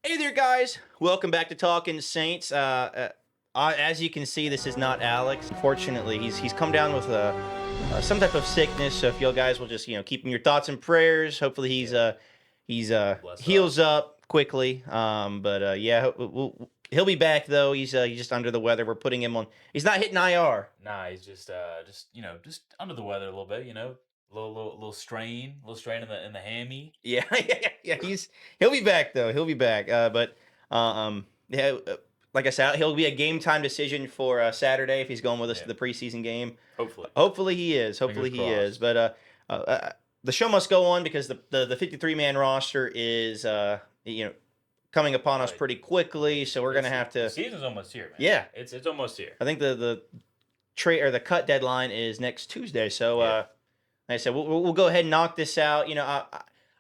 Hey there, guys. Welcome back to Talking Saints. As you can see, this is not Alex. Unfortunately, he's come down with some type of sickness. So if you guys will just keep him in your thoughts and prayers. Hopefully Yeah, he's bless up. heals up quickly. But yeah, he'll be back though. He's just under the weather. We're putting him on. He's not hitting IR. Nah, he's just under the weather a little bit. Little strain in the hammy. Yeah, yeah. He'll be back though. He'll be back. Yeah. Like I said, he'll be a game time decision for Saturday if he's going with us to Yeah, the preseason game. hopefully. Hopefully he is. Fingers Hopefully he is. crossed. The show must go on because the 53-man roster is coming upon us Right. pretty quickly. So we're gonna have The to. season's almost here, man. Yeah, It's almost here. I think the trade or the cut deadline is next Tuesday. So Yeah. like I said, we'll go ahead and knock this out.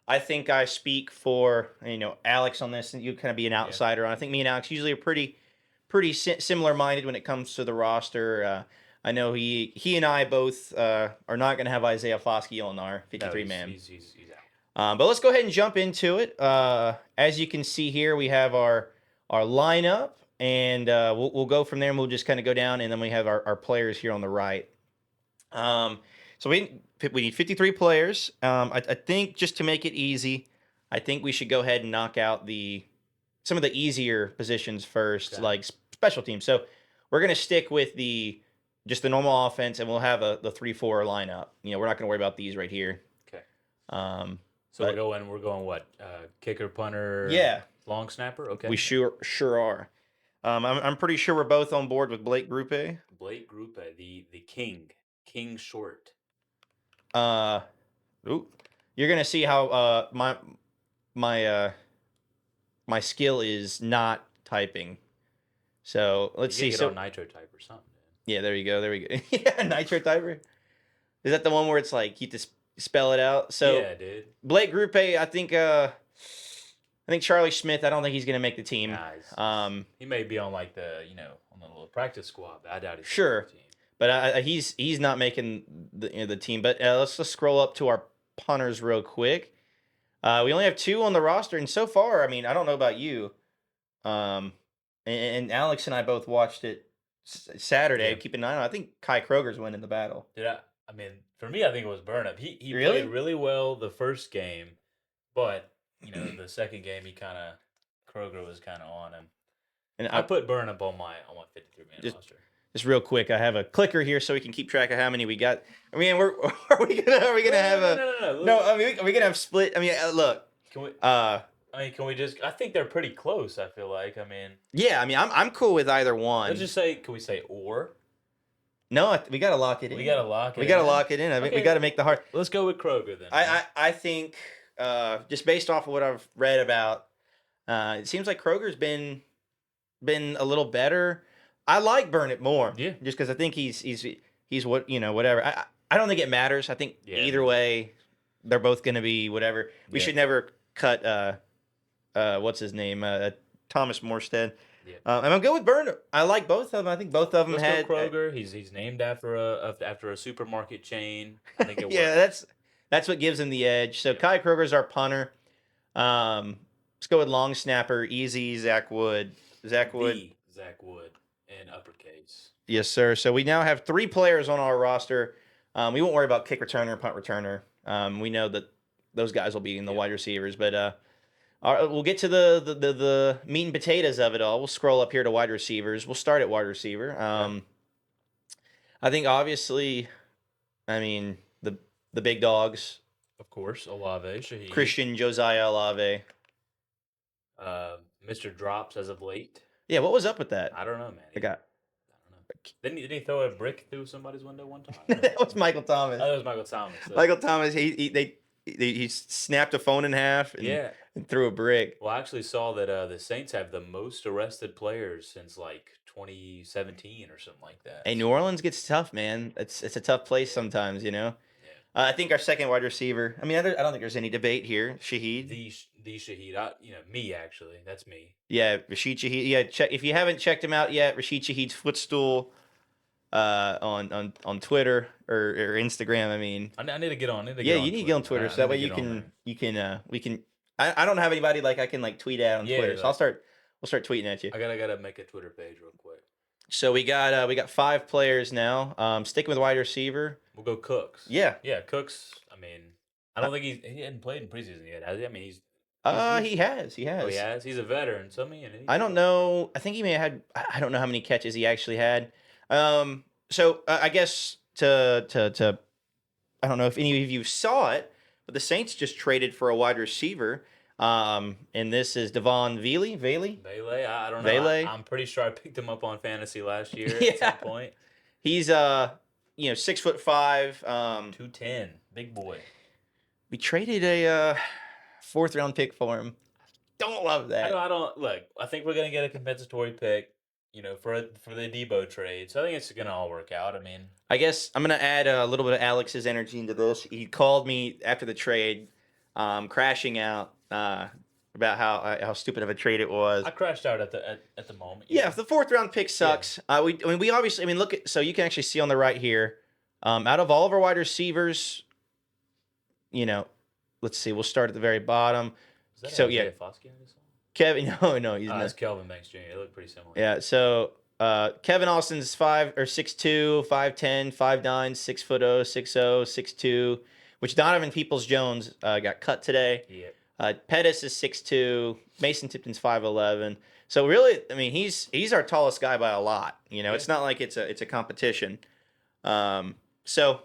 I think I speak for Alex on this, and you kind of be an Yeah. outsider. I think me and Alex usually are pretty similar minded when it comes to the roster. I know he and I both are not going to have Isaiah Foskey on our No, 53 man. he's out. But let's go ahead and jump into it. As you can see here, we have our lineup, and we'll go from there, and we'll just kind of go down, and then we have our players here on the right. So we need 53 players. I think just to make it easy, I think we should go ahead and knock out some of the easier positions first, Okay. like special teams. So we're gonna stick with just the normal offense, and we'll have the 3-4 lineup. We're not gonna worry about these right here. Okay. Um, So but we're going what? Kicker, punter, yeah, long snapper. Okay. we sure are. I'm pretty sure we're both on board with Blake Grupe. Blake Grupe, the King Short. Uh, ooh, you're gonna see how my my skill is not typing. So let's You see. get So on Nitro type or something, man. yeah, there you go. There we go. Yeah, Nitro Typer. Is that the one where it's like you just spell it out? So Yeah, dude. Blake Grupe, I think Charlie Smith. I don't think he's gonna make the team. Nah, he may be on like on the little practice squad, but I doubt he's Sure. on the team. But he's not making the team. But let's just scroll up to our punters real quick. We only have two on the roster, and so far, I mean, I don't know about you, and Alex and I both watched it Saturday. Yeah. Keep an eye on it. I think Kai Kroger's winning the battle. Did I mean, for me, I think it was Burnham. He Really? played really well the first game, but the second game Kroger was kind of on him. And I put Burnham on my 53-man Just- roster. just real quick, I have a clicker here so we can keep track of how many we got. I mean, are we gonna have no. no? I mean, are we gonna have split? I mean, look. Can we? Uh, Can we just? I think they're pretty close. I feel like. I mean, yeah. I mean, I'm cool with either one. let's just say. Can we say or? No, we gotta lock it in. We gotta lock it. We gotta in. lock it in. I mean, we Okay. gotta make the hard. Let's go with Kroger then. man. I think just based off of what I've read about, it seems like Kroger's been a little better. I like Burnett more. Yeah. Just because I think he's what whatever. I don't think it matters. I think Yeah. either way, they're both gonna be whatever. We Yeah. should never cut what's his name Thomas Morstead. Yeah. And I'm good with Burnett. I like both of them. I think both of them Let's had go Kroger. He's named after a supermarket chain. I think it yeah, works. that's what gives him the edge. So Yeah. Kai Kroger's our punter. Let's go with long snapper, easy Zach Wood. Zach Wood, The Zach Wood in uppercase. yes sir. So we now have 3 players on our roster. We won't worry about kick returner, punt returner. We know that those guys will be in the Yeah. wide receivers, but we'll get to the meat and potatoes of it all. We'll scroll up here to wide receivers. We'll start at wide receiver. I think obviously, I mean the big dogs. Of course, Olave, Shaheed. Christian Josiah Olave. Mr. Drops as of late. Yeah, what was up with that? I don't know, man. The guy. I don't know. Didn't he throw a brick through somebody's window one time? That was Michael Thomas. Oh, that was Michael Thomas. Michael Thomas. He snapped a phone in half and, Yeah. and threw a brick. Well, I actually saw that the Saints have the most arrested players since like 2017 or something like that. Hey, New Orleans gets tough, man. It's a tough place sometimes, Yeah. I think our second wide receiver. I mean, I don't think there's any debate here. Shaheed. The Shaheed. Me actually. That's me. Yeah, Rashid Shaheed. Yeah, check if you haven't checked him out yet. Rashid Shaheed's footstool. On Twitter or Instagram. I mean, I need to get on. I need to yeah, get on you need to get on Twitter I so that need way to you get on can there. we can I don't have anybody like I can like tweet at on Yeah, Twitter, so like- we'll start tweeting at you. I gotta make a Twitter page real quick. So we got 5 players now. Sticking with wide receiver. We'll go Cooks. Yeah. Yeah, Cooks. I mean, I don't think he hadn't played in preseason yet, has he? I mean, he's He has. oh, he has. He's a veteran. So I mean, I don't know. I think he may have had. I don't know how many catches he actually had. So I guess to I don't know if any of you saw it, but the Saints just traded for a wide receiver. And this is Devon Veely. Bailey. I don't know. Bailey? I'm pretty sure I picked him up on fantasy last year Yeah. at some point. He's 6'5". 210, big boy. We traded a 4th round pick for him. Don't love that. I don't look. I think we're gonna get a compensatory pick, for the Debo trade. So I think it's gonna all work out. I mean, I guess I'm gonna add a little bit of Alex's energy into this. He called me after the trade, crashing out about how stupid of a trade it was. I crashed out at the moment. Yeah, if the 4th round pick sucks. We obviously look at, so you can actually see on the right here, out of all of our wide receivers, let's see, we'll start at the very bottom. Is that So, Isaiah yeah. Foskey on this one? Kevin, no, he's That's not. Kelvin Banks Jr. They look pretty similar. Yeah, so Kevin Austin's 6'2", 5'10", 5'9", 6'0", 6'0", 6'2", which Donovan Peoples-Jones got cut today. Yeah. Pettis is 6'2", Mason Tipton's 5'11". So really, I mean, he's our tallest guy by a lot. It's not like it's a competition. So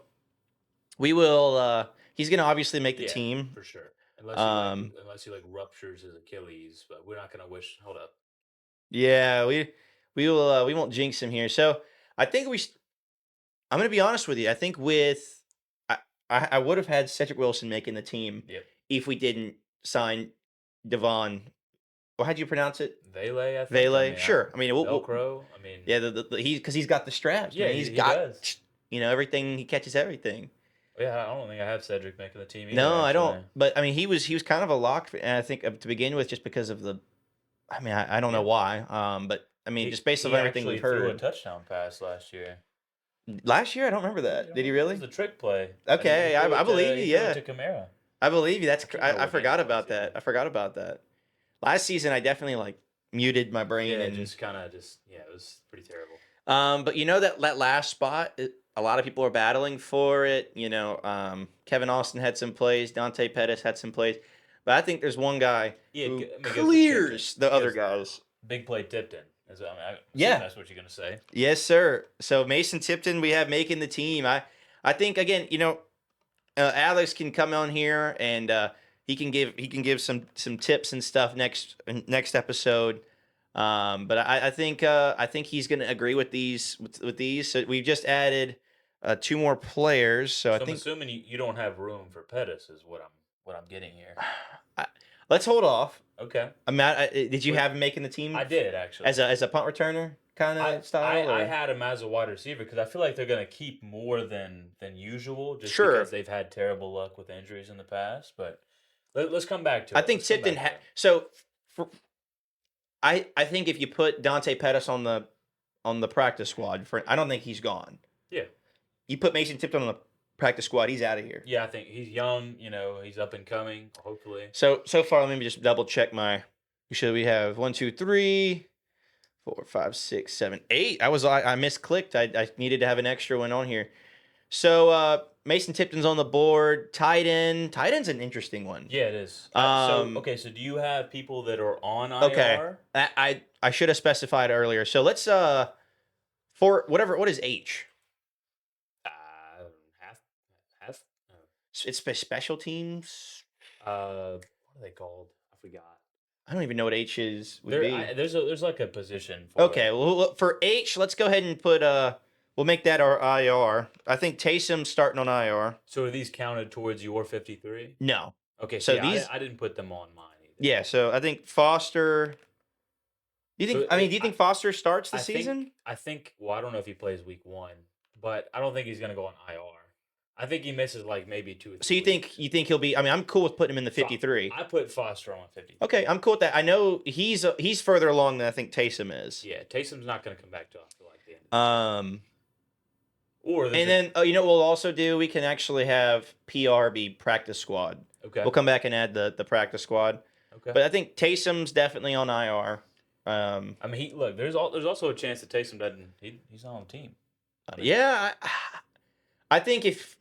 we will. He's going to obviously make the team. For sure. Unless he ruptures his Achilles, but we're not gonna wish. Hold up. Yeah, we will. We won't jinx him here. So I think I'm going to be honest with you. I think I would have had Cedric Wilson making the team if we didn't sign Devon. Well, how'd you pronounce it? Vele, I think. Vele, sure. I mean, Velcro. I mean, yeah, because he's got the straps. Yeah, man. he got does. Everything. He catches everything. Yeah, I don't think I have Cedric making the team either. No, I don't. actually. But I mean, he was kind of a lock, and I think to begin with, just because of the. I mean, I don't know why. But I mean, just based on everything we've threw a heard. touchdown pass last year. Last year, I don't remember that. Did he really? It was a trick play. Okay, And he threw I it to- believe you. he threw it Yeah, to Kamara. I believe you. I can't remember I what forgot game it about was, that. yeah. I forgot about that. Last season, I definitely muted my brain Yeah, and just kind of it was pretty terrible. But that last spot, a lot of people are battling for it. Kevin Austin had some plays, Dante Pettis had some plays, but I think there's one guy who clears the other guys. Big play Tipton. I assume Yeah. that's what you're gonna say. Yes, sir. So Mason Tipton, we have making the team. I think again, Alex can come on here and he can give some tips and stuff next episode. But I think he's going to agree with these with these. So we've just added 2 more players. So I I'm think assuming you don't have room for Pettis is what I'm getting here. let's hold off. Okay. Did you have him making the team? I did actually. as a punt returner kind of style. I or- had him as a wide receiver because I feel like they're gonna keep more than usual, just Sure. because they've had terrible luck with injuries in the past. But let's come back to it. I think Let's come Tipton. back to it. So, I think if you put Dante Pettis on the practice squad, I don't think he's gone. Yeah. You put Mason Tipton on the practice squad, he's out of here. Yeah, I think he's young. He's up and coming. Hopefully. So far, let me just double check my. Should we have 1, 2, 3, 4, 5, 6, 7, 8? I misclicked. I needed to have an extra one on here. So Mason Tipton's on the board. Tight end. Tight end's an interesting one. Yeah, it is. So do you have people that are on IR? Okay. I should have specified earlier. So let's for whatever. What is H? Half. It's special teams. What are they called? I forgot. I don't even know what H would be. There's like a position. For Okay, well for H, let's go ahead and put we'll make that our IR. I think Taysom's starting on IR. So are these counted towards your 53? No. Okay, So so these- I didn't put them on mine either. Yeah, so I think Foster. Do you think Foster starts the season? I think. Well, I don't know if he plays week 1, but I don't think he's gonna go on IR. I think he misses maybe 2 or 3. So you think he'll be? I mean, I'm cool with putting him in the 53. I put Foster on 50. Okay, I'm cool with that. I know he's further along than I think Taysom is. Yeah, Taysom's not gonna come back till after the end. And then what we'll also do, we can actually have PR be practice squad. Okay. We'll come back and add the practice squad. Okay. But I think Taysom's definitely on IR. I mean, look. There's also a chance that Taysom doesn't. He's not on the team. I mean, Yeah, I think if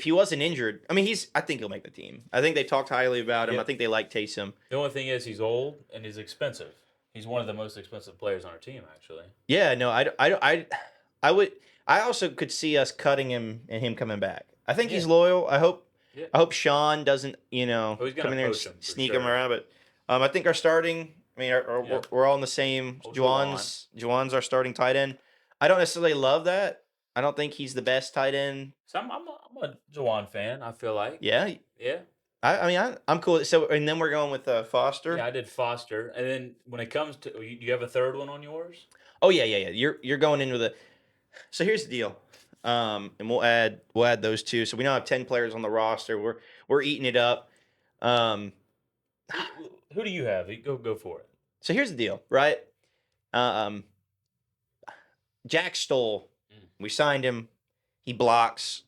he wasn't injured, I mean, I think he'll make the team. I think they talked highly about him. I Yep. think they like Taysom. The only thing is he's old and he's expensive. He's one of the most expensive players on our team, actually. Yeah, no, I would. I also could see us cutting him and him coming back. I think he's Yeah. loyal. I hope. Yeah. I hope Sean doesn't, Oh, he's come gonna in there and poach him for sneak sure. him around. But I think our starting. I mean, Yeah. we're all in the same. Old Juwan's our starting tight end. I don't necessarily love that. I don't think he's the best tight end. So I'm a Jawan fan. I feel like. Yeah, Yeah. I mean, I'm cool. So, and then we're going with Foster. Yeah, I did Foster, and then when it comes to, you have a third one on yours? Oh yeah. You're going in with a. So here's the deal, and we'll add those two. So we now have 10 players on the roster. We're eating it up. Um, Who do you have? Go for it. so here's the deal, right? Um, Jack Stoll, we signed him. He blocks.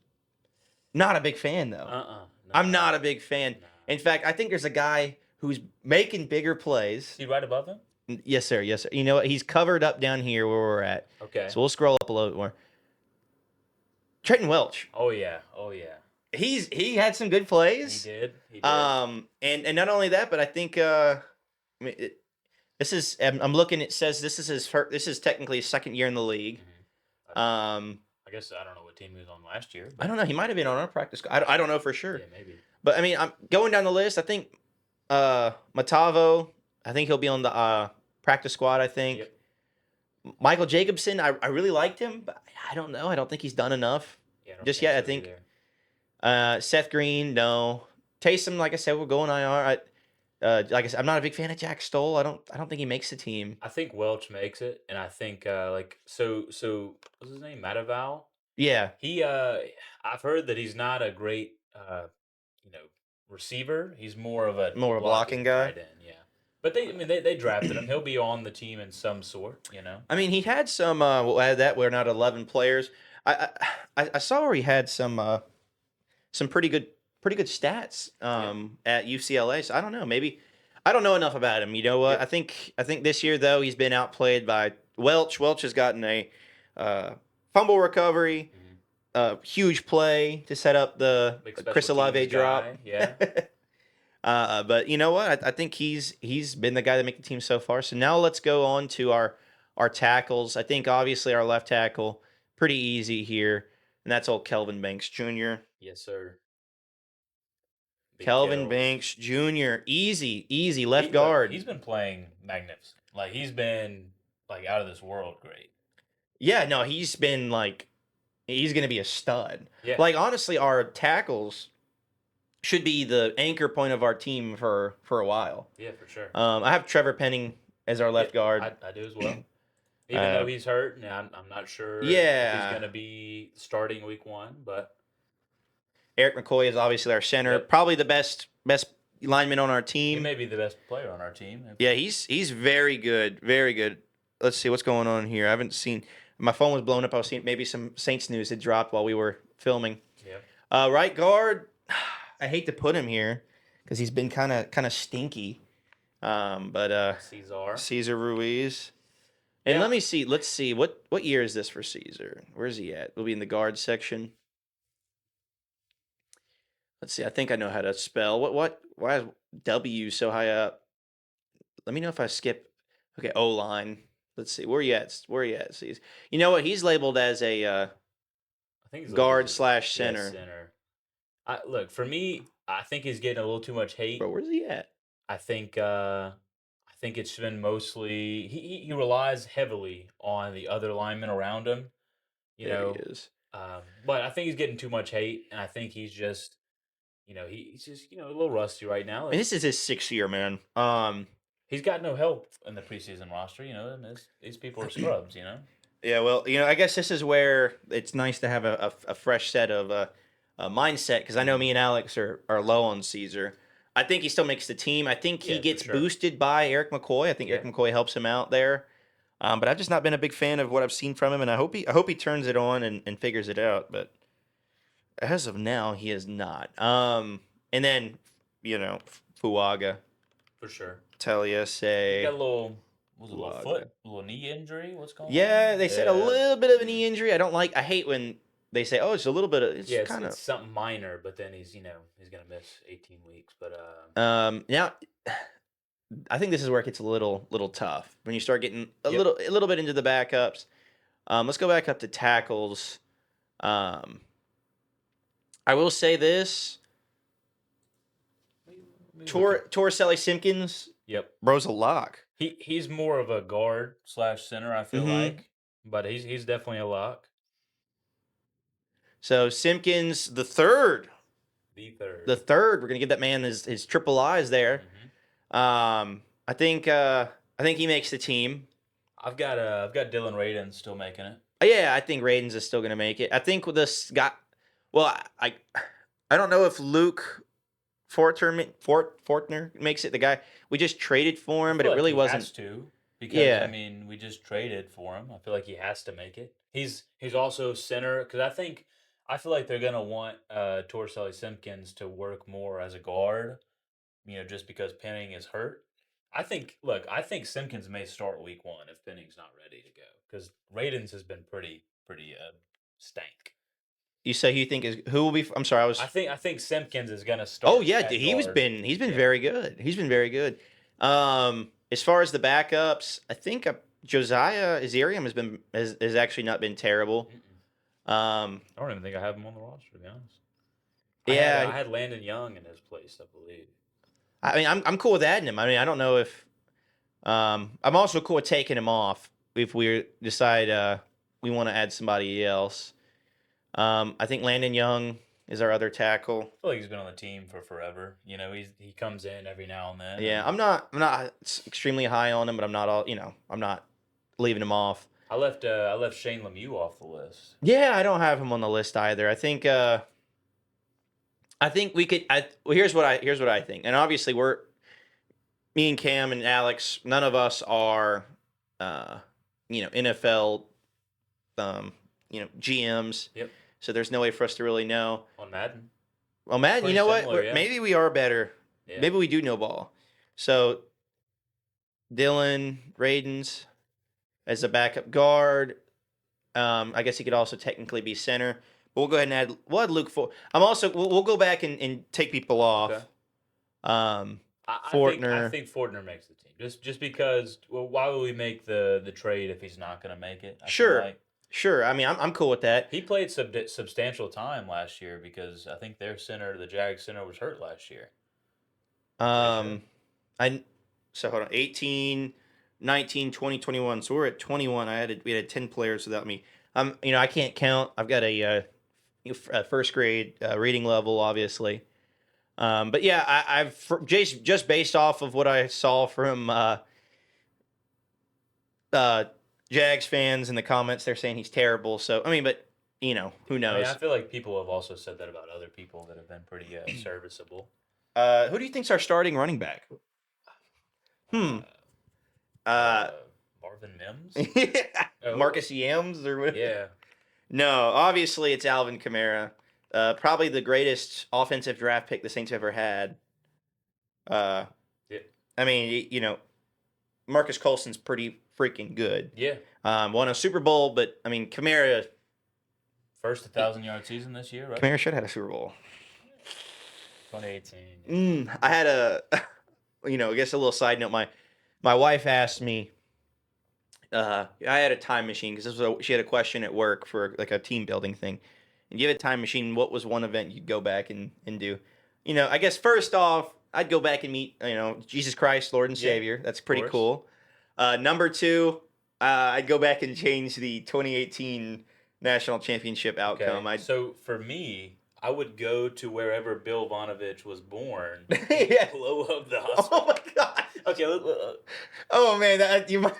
Not a big fan though. No, I'm not a big fan. no. In fact, I think there's a guy who's making bigger plays. Is he right above him? Yes, sir. Yes, sir. You know what? He's covered up down here where we're at. Okay. So we'll scroll up a little bit more. Trenton Welch. Oh yeah. Oh yeah. He had some good He plays. did. He did. And not only that, but I think I mean this is I'm looking. It says this is this is technically his second year in the league. Mhm. Um, I guess I don't know what team he was on last year. I don't know. He might have been on our practice squad. I don't know for sure. Yeah, maybe. But I mean, I'm going down the list. I think Matavo. I think he'll be on the practice squad. I think Yep. Michael Jacobson. I really liked him, but I don't know. I don't think he's done enough. Yeah, I don't Just think yet, I so think. either. Seth Green, no. Taysom, like I said, we're going IR. Like I said, I'm not a big fan of Jack Stoll. I don't think he makes the team. I think Welch makes it, and I think so what's his name? Mataval. Yeah, He I've heard that he's not a great you know receiver. He's more of a more a blocking guy. tight end. Yeah, but they drafted him. He'll be on the team in some sort. You know. I mean, he had some. We'll add that. We're not 11 players. I saw where he had some pretty good stats at UCLA. So I don't know. Maybe I don't know enough about him. You know what? Yep. I think this year though he's been outplayed by Welch. Welch has gotten a fumble recovery, huge play to set up the Big special Chris Olave teams drop. guy, yeah. But you know what? I think he's been the guy that make the team so far. So now let's go on to our tackles. I think obviously our left tackle pretty easy here, and that's old Kelvin Banks Jr. Yes, sir. Big Kelvin Kells. Banks Jr. Easy left Look, guard. he's been playing magnificent. Like he's been like out of this world great. Yeah, no, he's been like he's gonna be a stud. Yeah. Like honestly, our tackles should be the anchor point of our team for a while. Yeah, for sure. I have Trevor Penning as our left guard. I do as well. Even though he's hurt, and I'm not sure if Yeah. he's going to be starting week 1, but Eric McCoy is obviously our center, Yep. probably the best lineman on our he team. may be the best player on our team. Yeah, he's very good, very good. Let's see what's going on here. I haven't seen my phone was blown up. I was seeing maybe some Saints news had dropped while we were filming. Yeah. Right guard, I hate to put him here because he's been kind of stinky. But Cesar Ruiz. And Yeah. let me see. Let's see what year is this for Caesar? Where's he at? We'll be in the guard section. Let's see. I think I know how to spell. Why is W so high up? Let me know if I skip. Okay, O line. Let's see. Where you at? Caesar? You know what? He's labeled as a I think he's guard like- slash yeah, center. center. Look, for me, I think he's getting a little too much hate. Bro, where's he at? I think it's been mostly he relies heavily on the other linemen around him. You There know, he is. but I think he's getting too much hate, and I think he's just, he's just a little rusty right now. And this is his 6th year, man. He's got no help in the preseason roster. And these people are scrubs. Yeah, well, I guess this is where it's nice to have a fresh set of a mindset because I know me and Alex are low on Caesar. I think he still makes the team. I think he Yeah, for gets sure. boosted by Eric McCoy. I think Eric Yeah. McCoy helps him out there. But I've just not been a big fan of what I've seen from him, and I hope he turns it on and figures it out. But as of now, he is not. And then Fuaga, for sure. He got Taliesin, a little, was it a little Fuaga. foot, a little knee injury? What's going Yeah, on? they said a Yeah. little bit of a knee injury. I hate when they say, "Oh, it's a little bit of." It's Yeah, kind it's of. something minor, but then he's gonna miss 18 weeks. But Now, I think this is where it gets a little tough when you start getting yep. a little bit into the backups. Let's go back up to tackles. Um, I will say this: Let me look at. Torricelli Simpkins, Yep. bro's a lock. He's more of a guard slash center, I feel Mm-hmm. like, but he's definitely a lock. So Simpkins, The third. the third, we're gonna give that man his triple eyes there. Hmm. I think he makes the team. I've got Dylan Radin still making it. Yeah, I think Radens is still gonna make it. I think with this got well, I don't know if Luke Fortner makes it. The guy we just traded for I him, but feel it like really he wasn't. has to because I Yeah, mean we just traded for him. I feel like he has to make it. He's also center because I feel like they're gonna want Torricelli Simpkins to work more as a guard. Just because Penning is hurt. I think Simpkins may start week 1 if Penning's not ready to go because Radens has been pretty stank. you say you think is who will be? I'm sorry, I was. I think Simpkins is gonna Oh start yeah, at guard. he's been Yeah. very good. He's been very good. As far as the backups, I think Josiah Ethereum has actually not been terrible. Mm-mm. Um, I don't even think I have him on the roster to be honest. I yeah, had Landon Young in his place, I believe. I mean, I'm cool with adding him. I mean, I don't know if I'm also cool with taking him off if we decide we want to add somebody else. I think Landon Young is our other tackle. I feel like he's been on the team for forever. He comes in every now and then. Yeah, And I'm not extremely high on him, but I'm not I'm not leaving him off. I left Shane Lemieux off the list. Yeah, I don't have him on the list either. I think we could. Well, here's what I think, and obviously me and Cam and Alex. None of us are, uh, NFL, GMs. Yep. So there's no way for us to really know. On Madden. Well, Matt, you Pretty know what? similar, yeah. Maybe we are better. Yeah. Maybe we do know ball. So Dylan Radens as a backup guard. I guess he could also technically be center. But we'll go ahead and we'll add Luke for. We'll go back and take people off. Okay. I Fortner. think Fortner makes the team just because. Well, why would we make the trade if he's not going to make it? I feel Sure. like Sure. I mean, I'm cool with that. he played substantial time last year because I think their center, the Jags center, was hurt last year. Um, I so hold on. 18, 19, 20, 21. So we're at 21. We had 10 players without me. I can't count. I've got a first grade reading level, obviously. But yeah, just based off of what I saw from Jags fans in the comments, they're saying he's terrible. So I mean, but who I knows? feel like people have also said that about other people that have been pretty serviceable. Who do you think's our starting running back? Marvin Mims. Oh. Marcus Yams or what? Yeah. No, obviously it's Alvin Kamara. Probably the greatest offensive draft pick the Saints ever had. Yeah. I mean, Marcus Colson's pretty freaking good. Yeah. Won a Super Bowl, but I mean, Kamara First 1,000-yard season this year, right? Kamara should have had a Super Bowl. 2018. I had I guess a little side note. My wife asked me. I had a time machine because she had a question at work for like a team building thing. And you have a time machine. What was one event you'd go back and do? I guess first off, I'd go back and meet Jesus Christ, Lord and Yeah, Savior. That's pretty course. cool. Number two, I'd go back and change the 2018 national championship outcome. Okay. So for me, I would go to wherever Bill Vonovich was born. Yeah. Blow up the Oh hospital. my god. Okay. Oh man, you might.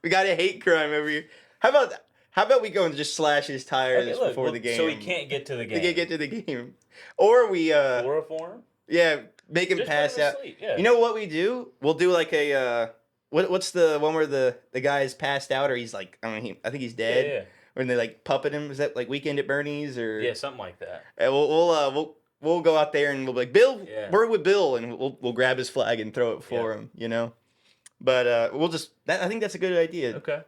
We got a hate crime over here. How about we go and just slash his tires Okay, look, before the game? So he can't get to the He game. can't get to the game, or we Chloroform? yeah, make him Just pass let him out. sleep, yeah. You know what we do? We'll do like a what's the one where the guy's passed out or he's like I think he's Yeah, dead. yeah. When they like puppet him, is that like Weekend at Bernie's or Yeah, something like that. We'll we'll go out there and we'll be like, Bill, Yeah. we're with Bill, and we'll grab his flag and throw it for Yeah. him, you know. But we'll just. I think that's a good idea. Okay.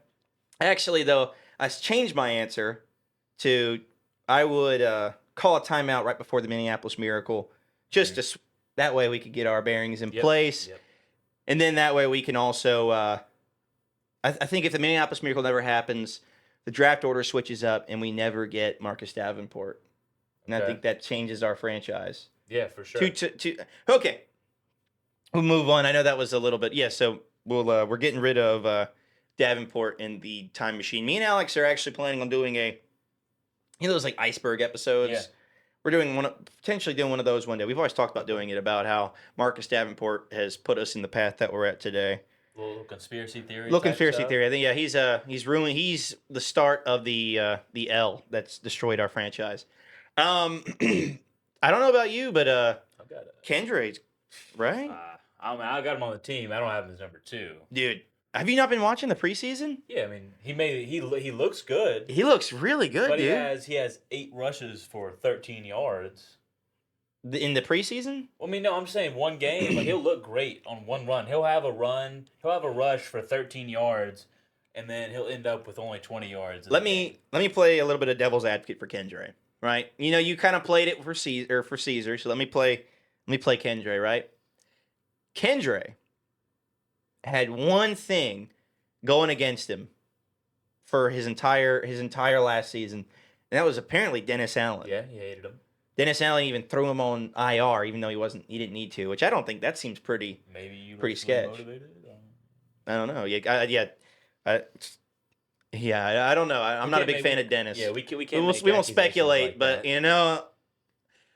Actually, though, I changed my answer to I would call a timeout right before the Minneapolis Miracle, just to that way we could get our bearings in place, Yep. and then that way we can also. I think if the Minneapolis Miracle never happens, the draft order switches up, and we never get Marcus Davenport, and I Okay. think that changes our franchise. Yeah, for sure. Okay, we'll move on. I know that was a little bit. Yeah, so we're getting rid of Davenport in the time machine. Me and Alex are actually planning on doing those like iceberg episodes. Yeah. We're doing potentially doing one of those one day. We've always talked about doing it, about how Marcus Davenport has put us in the path that we're at today. Little conspiracy theory. Little type conspiracy stuff. theory. I think he's ruined. He's the start of the L that's destroyed our franchise. I don't know about you, but I've got it. Kendra, right? I got him on the team. I don't have him as number 2. Dude, have you not been watching the preseason? Yeah, I mean, he looks good. He looks really good, But dude. he has 8 rushes for 13 yards. In the preseason? Well, I mean, no, I'm saying one game, like he'll look great on one run. He'll have a rush for 13 yards, and then he'll end up with only 20 yards. Let me play a little bit of devil's advocate for Kendra, right? You know, you kind of played it for Caesar, so let me play Kendra, right? Kendra had one thing going against him for his entire last season, and that was apparently Dennis Allen. Yeah, he hated him. Dennis Allen even threw him on IR, even though he didn't need to, which I don't think that seems pretty. Maybe you pretty look sketch. motivated. I don't know. I don't know. I'm not a big fan of Dennis. Yeah, we can't. We won't speculate, but that. you know.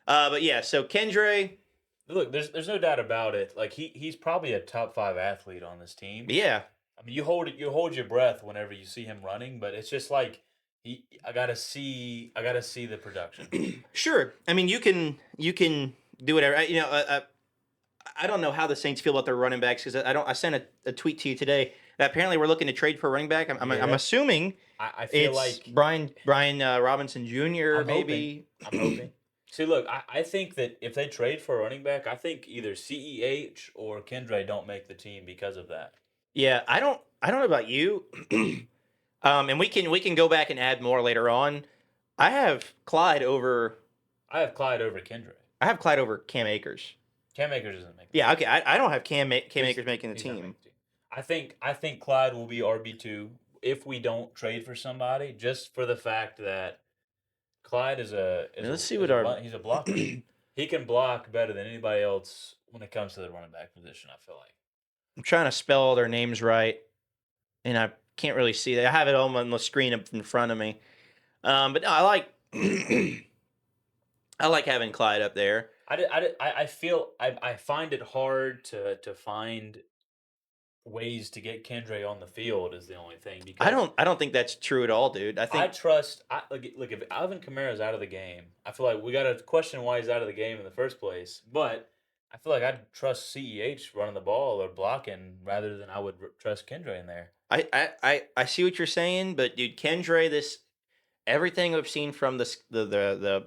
But yeah, so Kendra, Look, there's no doubt about it. Like he's probably a top 5 athlete on this team. yeah, I mean, you hold your breath whenever you see him running, but it's just like I gotta see the production. sure. I mean, you can do whatever. You know, I don't know how the Saints feel about their running backs, because I sent a tweet to you today that apparently we're looking to trade for a running back. I'm assuming I feel it's like Brian Robinson Jr. I'm maybe. I'm hoping. See, look, I think that if they trade for a running back, I think either CEH or Kendra don't make the team because of that. Yeah, I don't know about you. And we can go back and add more later on. I have Clyde over I have Clyde over Kendra. Cam Akers. Cam Akers doesn't make the Yeah, okay. I don't have Cam He's- Akers making the he's not team. making the team. I think Clyde will be RB2 if we don't trade for somebody, just for the fact that Clyde is Let's see is what a our blo- he's a blocker. He can block better than anybody else when it comes to the running back position, I feel like. I'm trying to spell all their names right, and I can't really see that. I have it on the screen up in front of me. But no, I like I like having Clyde up there. I feel I find it hard to find ways to get Kendra on the field is the only thing, because I don't think that's true at all, dude. I I think trust. Look, if Alvin Kamara's out of the game, I feel like we got to question why he's out of the game in the first place. But I feel like I'd trust CEH running the ball or blocking rather than I would trust Kendra in there. I see what you're saying, but dude, Kendra, everything I've seen from the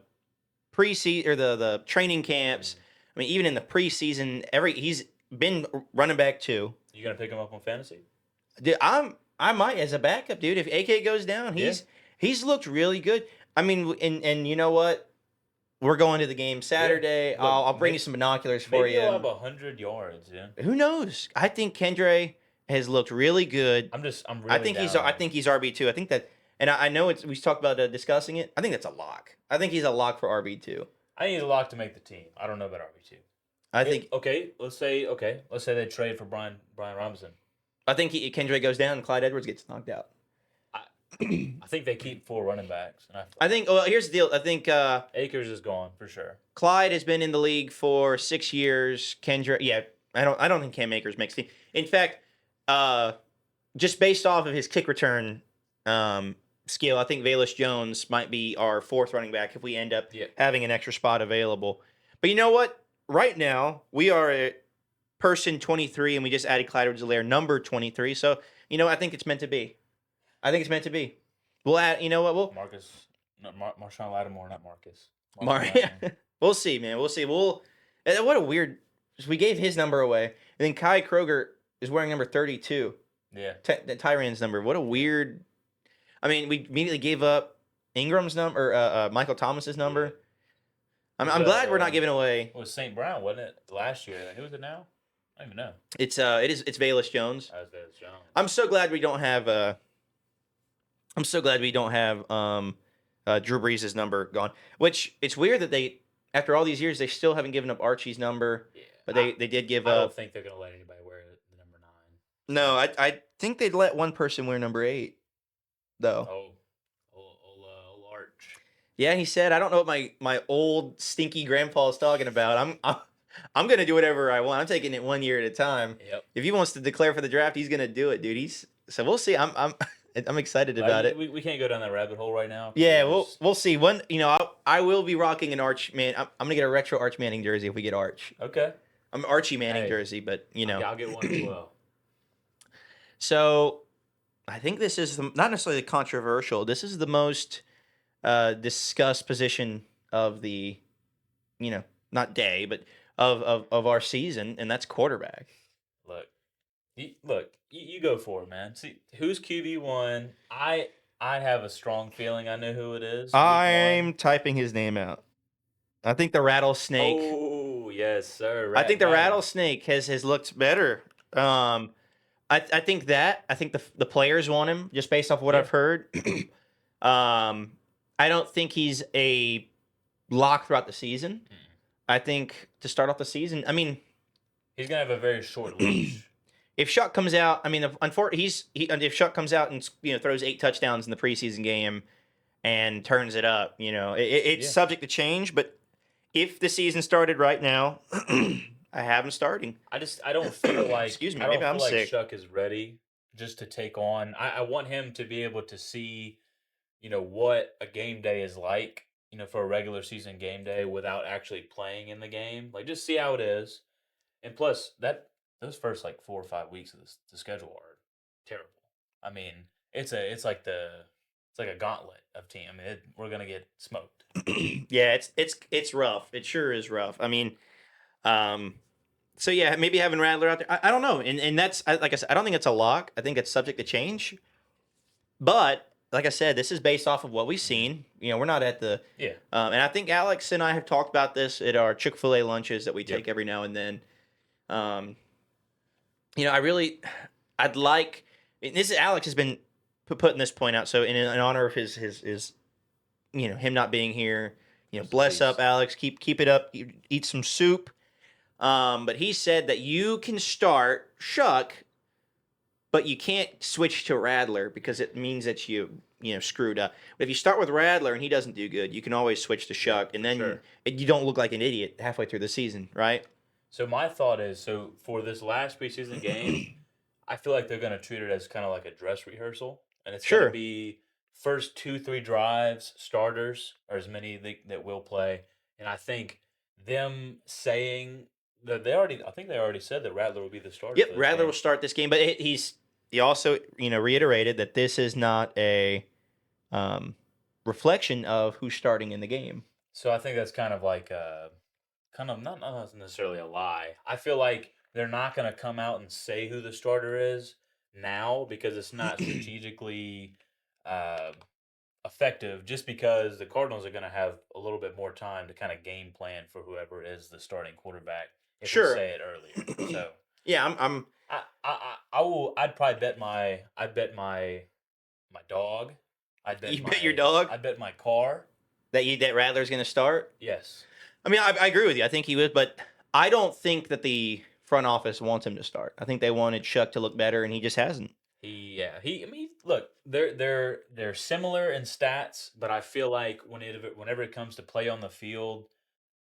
preseason or the training camps. I mean, even in the preseason, he's been running back 2. You gonna pick him up on fantasy? Dude, I might as a backup, dude. If AK goes down, he's looked really good. I mean, and you know what? We're going to the game Saturday. Look, I'll bring you some binoculars for Maybe you. he'll have 100 yards. Yeah. Who knows? I think Kendra has looked really good. I'm really. I think down he's on I him. think he's RB2. I think that, and I know we talked about discussing it. I think that's a lock. I think he's a lock for RB2. I think he's a lock to make the team. I don't know about RB2. I think Let's say they trade for Brian Robinson. Kendra goes down and Clyde Edwards gets knocked out. I think they keep 4 running backs, and I think. Well, here's the deal. I think Akers is gone for sure. Clyde has been in the league for 6 years. Kendra, yeah, I don't think Cam Akers makes the. In fact, just based off of his kick return skill, I think Velus Jones might be our 4th running back if we end up having an extra spot available. But you know what? Right now we are at person 23, and we just added Clyde Edwards-Helaire, number 23. So you know, I think it's meant to be. I think it's meant to be. We'll add. You know what? Marshawn Lattimore, not Marcus. We'll We'll see, man. We'll see. What a weird. We gave his number away, and then Kai Kroger is wearing number 32. Yeah. Tyran's number. What a weird. I mean, we immediately gave up Ingram's number, or Michael Thomas's number. I'm glad we're not giving away. It was St. Brown, wasn't it? Last year. Who is it now? I don't even know. It's Velus Jones. That was Velus Jones. I'm so glad we don't have Drew Brees' number gone. Which it's weird that they, after all these years, they still haven't given up Archie's number. Yeah. But they did give up. I up. don't think they're gonna let anybody wear the number 9. No, I think they'd let one person wear number 8, though. Old Arch. Yeah, he said, I don't know what my old stinky grandpa is talking about. I'm gonna do whatever I want. I'm taking it 1 year at a time. Yep. If he wants to declare for the draft, he's gonna do it, dude. So we'll see. I'm excited about it. We can't go down that rabbit hole right now. Yeah, we'll see. I will be rocking an Arch man. I'm gonna get a retro Arch Manning jersey if we get Arch. Okay. I'm Archie Manning jersey, but I'll get one as well. So, I think this is not necessarily controversial. This is the most discussed position of the, not day, but of our season, and that's quarterback. Look, you go for it, man. See who's QB1. I have a strong feeling I know who it is. I'm typing his name out. I think the Rattlesnake. Oh yes, sir. I think the Rattlesnake has looked better. I think the players want him just based off what I've heard. I don't think he's a lock throughout the season. I think to start off the season, I mean, he's gonna have a very short leash. If Shuck comes out, I mean, if Shuck comes out and throws 8 touchdowns in the preseason game and turns it up, it's subject to change. But if the season started right now, I have him starting. I don't feel like excuse me, maybe I'm sick. Shuck is ready just to take on. I want him to be able to see, what a game day is like, for a regular season game day without actually playing in the game. Like just see how it is, and plus those first 4 or 5 weeks of the schedule are terrible. I mean, it's like a gauntlet of team. I mean, we're gonna get smoked. Yeah, it's rough. It sure is rough. I mean, so yeah, maybe having Rattler out there. I don't know, and that's like I said, I don't think it's a lock. I think it's subject to change. But like I said, this is based off of what we've seen. We're not at the and I think Alex and I have talked about this at our Chick-fil-A lunches that we take every now and then. I'd like. Alex has been putting this point out. So in honor of his him not being here, bless up Alex, keep it up, eat some soup. But he said that you can start Shuck, but you can't switch to Rattler because it means that you screwed up. But if you start with Rattler and he doesn't do good, you can always switch to Shuck, and then you don't look like an idiot halfway through the season, right? So my thought is, for this last preseason game, I feel like they're going to treat it as kind of like a dress rehearsal, and it's going to be first 2-3 drives, starters, or as many that will play, and I think them saying that they already said that Rattler will be the starter. Yep, Rattler will start this game, but he also reiterated that this is not a reflection of who's starting in the game. So I think that's kind of like not necessarily a lie. I feel like they're not going to come out and say who the starter is now because it's not strategically effective, just because the Cardinals are going to have a little bit more time to kind of game plan for whoever is the starting quarterback if they say it earlier. So yeah, I'd probably bet my dog. Bet your dog? I'd bet my car that Rattler's going to start? Yes. I mean, I agree with you. I think he would, but I don't think that the front office wants him to start. I think they wanted Shuck to look better, and he just hasn't. Look, they're similar in stats, but I feel like whenever it comes to play on the field,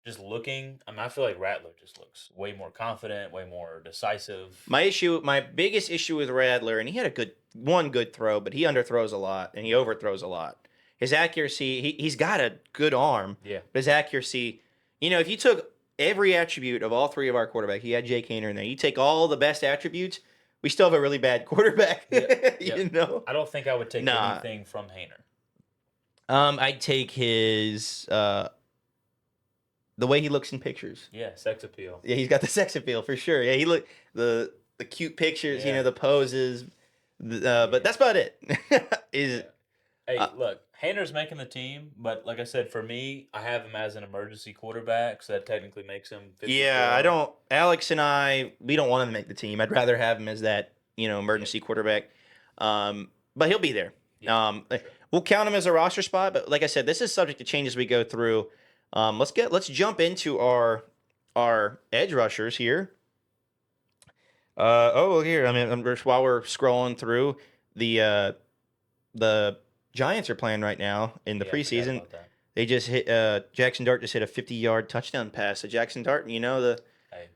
just looking, I feel like Rattler just looks way more confident, way more decisive. My biggest issue with Rattler, and he had one good throw, but he underthrows a lot and he overthrows a lot. His accuracy, he's got a good arm, but his accuracy, if you took every attribute of all 3 of our quarterbacks, you had Jake Haener in there, you take all the best attributes, we still have a really bad quarterback. Yep. I don't think I would take anything from Haener. I'd take his the way he looks in pictures. Yeah, sex appeal. Yeah, he's got the sex appeal for sure. Yeah, he look the cute pictures, Yeah. the poses. But Yeah. that's about it. Is Yeah. Hey, uh, look, Hayner's making the team, but like I said, for me, I have him as an emergency quarterback, so that technically makes him yeah, I 54. don't. Alex and we don't want him to make the team. I'd rather have him as that emergency quarterback. But he'll be there. Yeah, for sure. We'll count him as a roster spot. But like I said, this is subject to change as we go through. Let's jump into our edge rushers here. Here. I mean, just while we're scrolling through the Giants are playing right now in the Yeah, I forgot preseason. about that. They just hit Jackson Dart just hit a 50-yard touchdown pass to Jackson Dart. The Hey,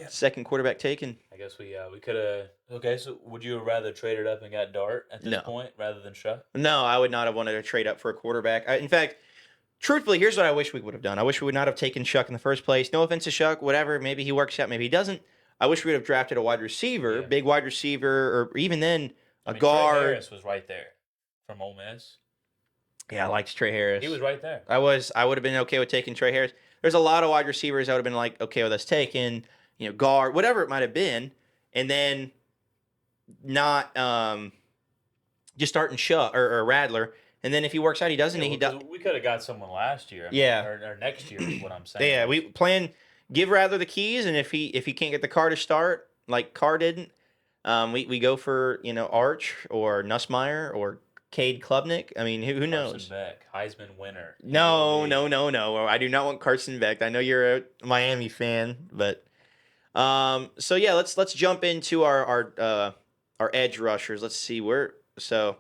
second quarterback taken. I guess we could have. Okay, so would you have rather traded up and got Dart at this No. point rather than Shuck? No, I would not have wanted to trade up for a quarterback. In fact, truthfully, here's what I wish we would have done. I wish we would not have taken Shuck in the first place. No offense to Shuck, whatever. Maybe he works out, maybe he doesn't. I wish we would have drafted a wide receiver, Yeah. big wide receiver, or even then I a mean, Trey guard. Harris was right there from Ole Miss. Yeah, I liked Trey Harris. He was right there. I would have been okay with taking Trey Harris. There's a lot of wide receivers I would have been like, okay with us taking, guard, whatever it might have been, and then not just starting Shuck or Radler, and then if he works out, he doesn't. Yeah, He well, does. 'cause we could have got someone last year. Yeah. Or next year is what I'm saying. Yeah, we plan give Radler the keys, and if he can't get the car to start like Carr didn't, we go for Arch or Nussmeyer or Cade Klubnik. I mean, who knows? Carson Beck, Heisman winner. No. MVP. I do not want Carson Beck. I know you're a Miami fan, but so yeah, let's jump into our edge rushers. Let's see where. So,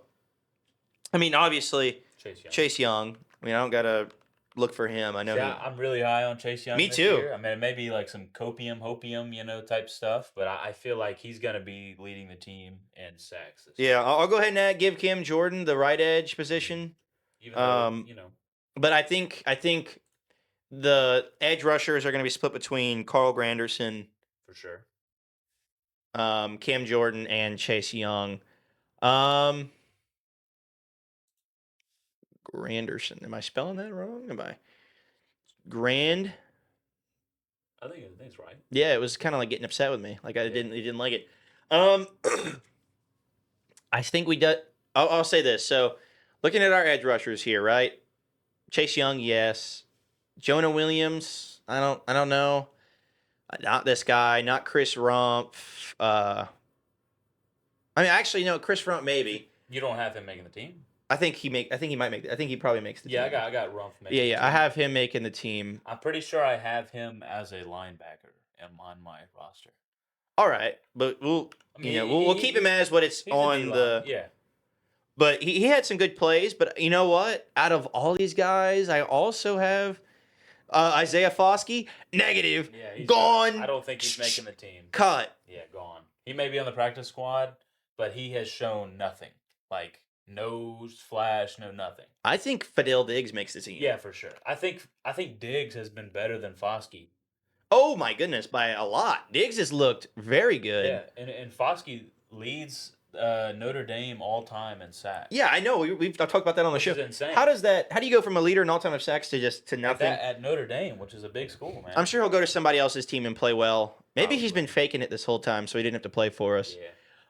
I mean, obviously Chase Young. Chase Young. I mean, I don't gotta look for him. I know. Yeah, I'm really high on Chase Young. Me this too. Year. I mean, it may be like some hopium, type stuff, but I feel like he's gonna be leading the team in sacks. This year. Yeah, I'll go ahead and give Cam Jordan the right edge position. Even though, But I think the edge rushers are going to be split between Carl Granderson, for sure. Cam Jordan, and Chase Young. Granderson. Am I spelling that wrong? Am I Grand? I think it's right. Yeah, it was kind of like getting upset with me. Like he didn't like it. I think we do. I'll say this. So, looking at our edge rushers here, right? Chase Young, yes. Jonah Williams, I don't know. Not this guy. Not Chris Rumpf. I mean, actually, no. Chris Rumpf, maybe. You don't have him making the team. I think he might make. I think he probably makes the team. Yeah, I got Rumpf making. Yeah. the I team. have him making the team. I'm pretty sure I have him as a linebacker on my roster. All right, but we'll we'll keep him as what it's He's a on D-line, the. Yeah. But he had some good plays. But you know what? Out of all these guys, I also have Isaiah Foskey. Negative. Yeah, he's Gone. I don't think he's making the team. Cut. Yeah, gone. He may be on the practice squad, but he has shown nothing. Like no flash, no nothing. I think Fidel Diggs makes the team. Yeah, for sure. I think Diggs has been better than Foskey. Oh my goodness, by a lot. Diggs has looked very good. Yeah, and Foskey leads Notre Dame all time in sacks. Yeah, I know. We've talked about that on the show. Which is insane. How do you go from a leader in all time of sacks to nothing? At Notre Dame, which is a big school, man. I'm sure he'll go to somebody else's team and play well. Maybe he's Probably. been faking it this whole time, so he didn't have to play for us.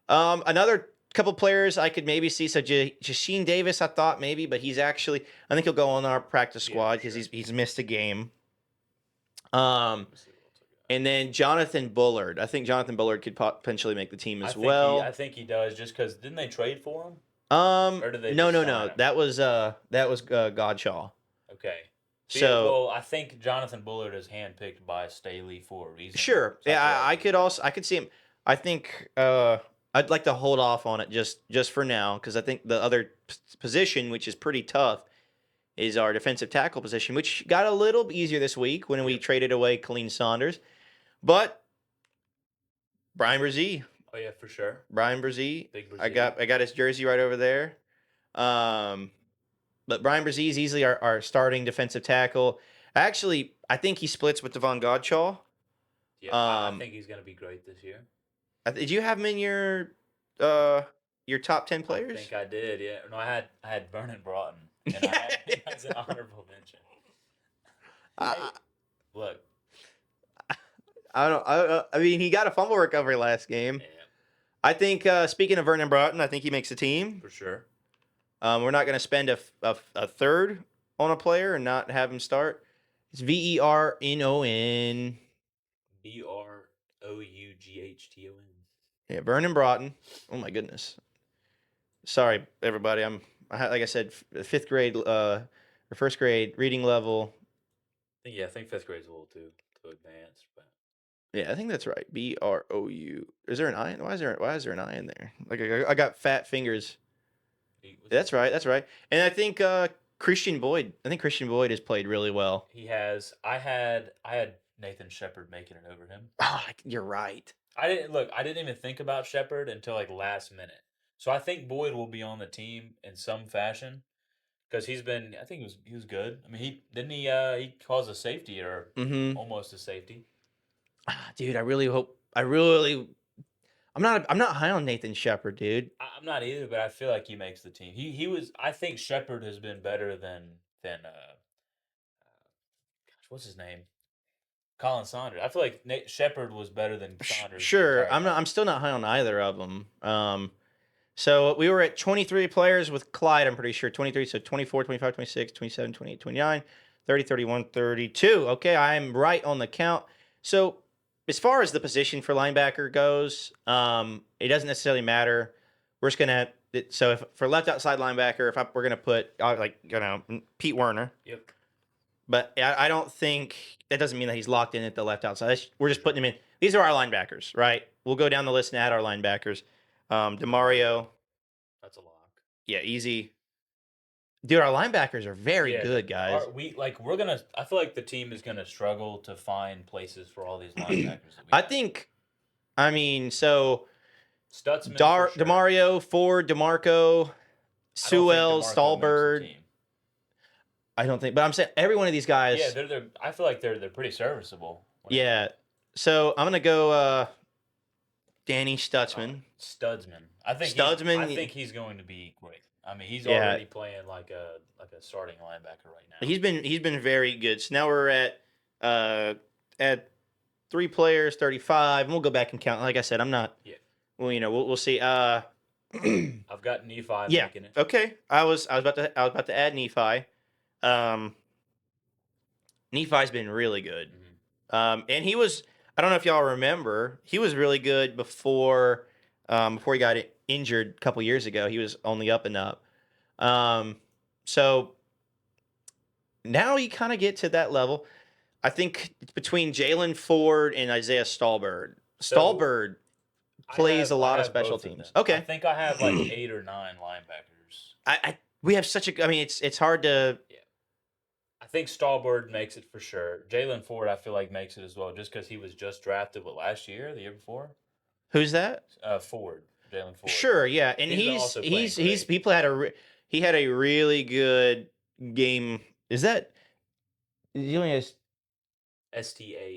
Yeah. Another couple players I could maybe see. So Jasheen Davis, I thought maybe, but I think he'll go on our practice squad because he's missed a game. And then Jonathan Bullard. I think Jonathan Bullard could potentially make the team as well. I think he does, just because didn't they trade for him? Or did they No. just sign him? That was Godshaw. Okay. So well, I think Jonathan Bullard is handpicked by Staley for a reason. sure, So yeah, feel like I could see him. I think I'd like to hold off on it just for now because I think the other position, which is pretty tough, is our defensive tackle position, which got a little easier this week when we traded away Colleen Saunders. But Brian Brzee. Oh yeah, for sure. Brian Brzee. Big I Brazil. got his jersey right over there. But Brian Brzee is easily our starting defensive tackle. Actually, I think he splits with Devon Godshaw. Yeah, I think he's gonna be great this year. Did you have him in your top 10 players? I think I did. Yeah. No, I had Vernon Broughton, and I had him as an honorable mention. Look, I mean, he got a fumble recovery last game. yeah, I think, speaking of Vernon Broughton, I think he makes the team. for sure. We're not going to spend a third on a player and not have him start. It's Vernon. Broughton. Yeah, Vernon Broughton. Oh my goodness. Sorry, everybody. Like I said, fifth grade, or first grade reading level. I think fifth grade's a little too advanced, but Yeah, I think that's right. Brou. Is there an I? Why is there an I in there? Like I got fat fingers. That's right. That's right. And I think Christian Boyd. I think Christian Boyd has played really well. he has. I had Nathan Shepard making it over him. Oh, you're right. I didn't look. I didn't even think about Shepard until like last minute. So I think Boyd will be on the team in some fashion because he's been. I think he was good. I mean, he caused a safety or Mm-hmm. almost a safety. Dude, I really hope. I'm not high on Nathan Shepard, dude. I'm not either, but I feel like he makes the team. He was. I think Shepard has been better than gosh, what's his name? Colin Saunders. I feel like Nate Shepard was better than Saunders. The Sure. entire time. I'm still not high on either of them. So we were at 23 players with Clyde, I'm pretty sure. 23, so 24, 25, 26, 27, 28, 29, 30, 31, 32. Okay, I'm right on the count. So as far as the position for linebacker goes, it doesn't necessarily matter. We're just gonna so if for left outside linebacker, we're gonna put Pete Werner. Yep. But I don't think that doesn't mean that he's locked in at the left outside. We're just putting him in. These are our linebackers, right? We'll go down the list and add our linebackers. Demario, That's a lock. yeah, easy. Dude, our linebackers are very Yeah, good, guys. we're gonna. I feel like the team is gonna struggle to find places for all these linebackers. That we I have. think, I mean, so Stutzman, for sure. Demario, Ford, DeMarco, I don't think Sewell, DeMarco makes the Stallbird. team. I don't think, but I'm saying every one of these guys. Yeah, they're. I feel like they're pretty serviceable. Yeah. So I'm gonna go Danny Stutzman. Stutzman. I think Stutzman. I think he's going to be great. I mean, he's Yeah. already playing like a starting linebacker right now. He's been very good. So now we're at 3 players, 35, and we'll go back and count. Like I said, I'm not. Yeah. Well, we'll see. I've got Nephi Yeah. making it. Okay. I was about to add Nephi. Nephi's been really good. And he was. I don't know if y'all remember. He was really good before he got injured a couple years ago. He was on the up and up. So now you kind of get to that level. I think it's between Jalen Ford and Isaiah Stallbird. So, Stallbird plays a lot I of have both special of teams. them. Okay. I think I have like 8 or 9 linebackers. We have such a. I mean, it's hard to. I think Stallbird makes it for sure. Jalen Ford, I feel like makes it as well, just because he was just drafted last year, the year before. Who's that? Ford, Jalen Ford. Sure, yeah, and he had a really good game. Is that? He only has. Stallbr.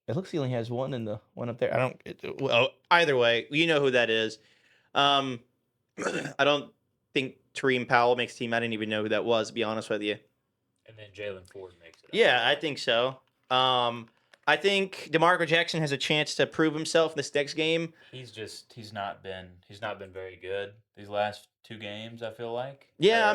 It looks he only has one in the one up there. I don't. Well, either way, you know who that is. I don't think Tareem Powell makes team. I didn't even know who that was, to be honest with you. And then Jalen Ford makes it. Yeah, I think so. I think DeMarco Jackson has a chance to prove himself in this next game. He's not been very good these last 2 games, I feel like. Yeah,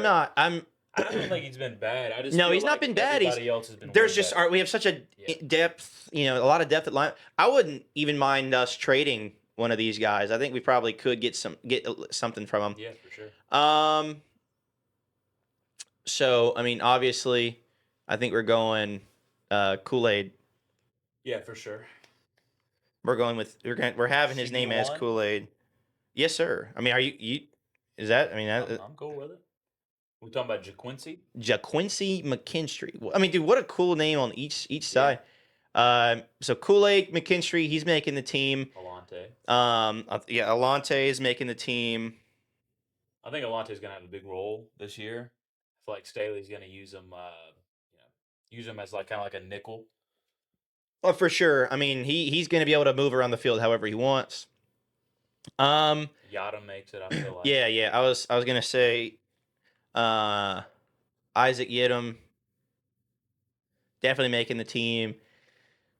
I don't think he's been bad. I just No, feel he's not like been bad. Everybody else has been. There's way just better. we have such a depth, a lot of depth at line. I wouldn't even mind us trading one of these guys. I think we probably could get something from them. Yeah, for sure. So I mean, obviously, I think we're going Kool-Aid. Yeah, for sure. We're having his name as CB1? Kool-Aid. Yes, sir. I mean, are you? Is that? I mean, I'm cool with it. We're talking about JaQuincy. JaQuincy McKinstry. I mean, dude, what a cool name on each side. So Kool-Aid McKinstry, he's making the team. Alante. Yeah, Alante is making the team. I think Alante's gonna have a big role this year. I feel like Staley's gonna use him. Use him as kind of like a nickel. Well, for sure. I mean, he's going to be able to move around the field however he wants. Yada makes it. I feel like. Yeah. I was gonna say, Isaac Yiadom. definitely making the team.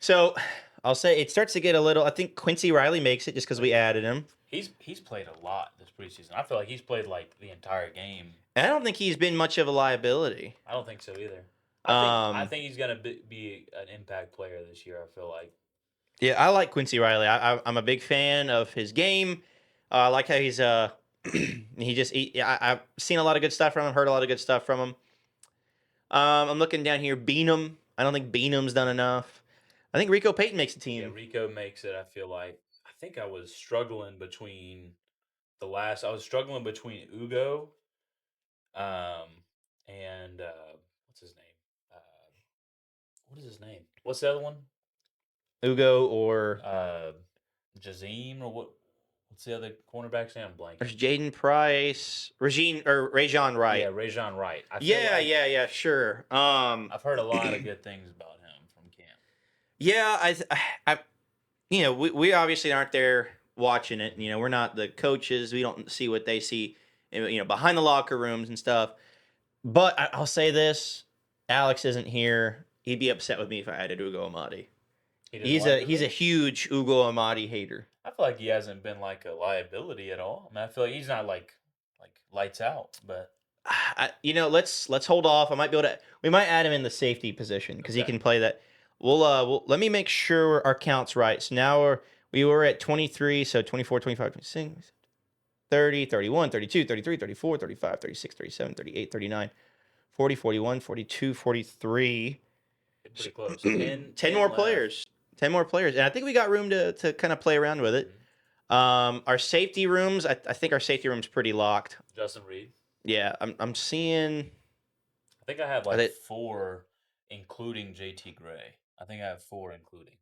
So I'll say it starts to get a little. I think Quincy Riley makes it just because we added him. He's played a lot this preseason. I feel like he's played like the entire game. And I don't think he's been much of a liability. I don't think so either. I Um, think he's gonna be an impact player this year. I feel like. yeah, I like Quincy Riley. I'm a big fan of his game. I like how he's I've seen a lot of good stuff from him. Heard a lot of good stuff from him. I'm looking down here. Beanham. I don't think Beanham's done enough. I think Rico Payton makes the Yeah, team. Rico makes it. I feel like. I think I was struggling between the last. I was struggling between Ugo, um, and what's his name? Uh, what is his name? What's the other one? Ugo or Uh, Jazim or what? What's the other cornerback's name? I'm there's blanking. Jaden Price, Regine or Rajon Yeah, Wright. Rajon Wright. I feel Yeah, like yeah, yeah, sure. I've heard a lot of good things about him from camp. Yeah, I, we obviously aren't there watching it. We're not the coaches. We don't see what they see, behind the locker rooms and stuff. But I'll say this: Alex isn't here. He'd be upset with me if I added Ugo Amadi. He doesn't He's like a Ugo. huge Ugo Amadi hater. I feel like he hasn't been like a liability at all. I mean, I feel like he's not like lights out, but Let's hold off. I might be able to. We might add him in the safety position because he okay. can play that. Let me make sure our count's right. So now we were at 23, so 24, 25, 26, 30, 31, 32, 33, 34, 35, 36, 37, 38, 39, 40, 41, 42, 43. Pretty close. 10, 10 10 more left. players. 10 more players. And I think we got room to kind of play around with it. Mhm. Our safety rooms, I think our safety room's pretty locked. Justin Reed. Yeah, I'm seeing. I think I have Are like they, four, including JT Gray. I think I have four, including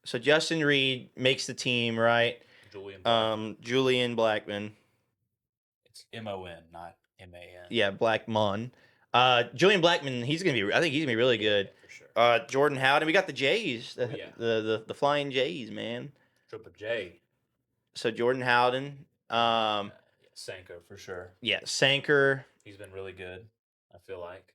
so Justin Reed makes the team, right? Julian Blackman. Julian Blackman. It's MON, not MAN. Yeah, Blackmon. Julian Blackman, I think he's gonna be really Yeah, good. for sure. Jordan Howden. We got the Jays, Oh yeah, the Flying Jays, man. Triple J. So Jordan Howden. Yeah, Sanko for sure. Yeah, Sanker. He's been really good. I feel like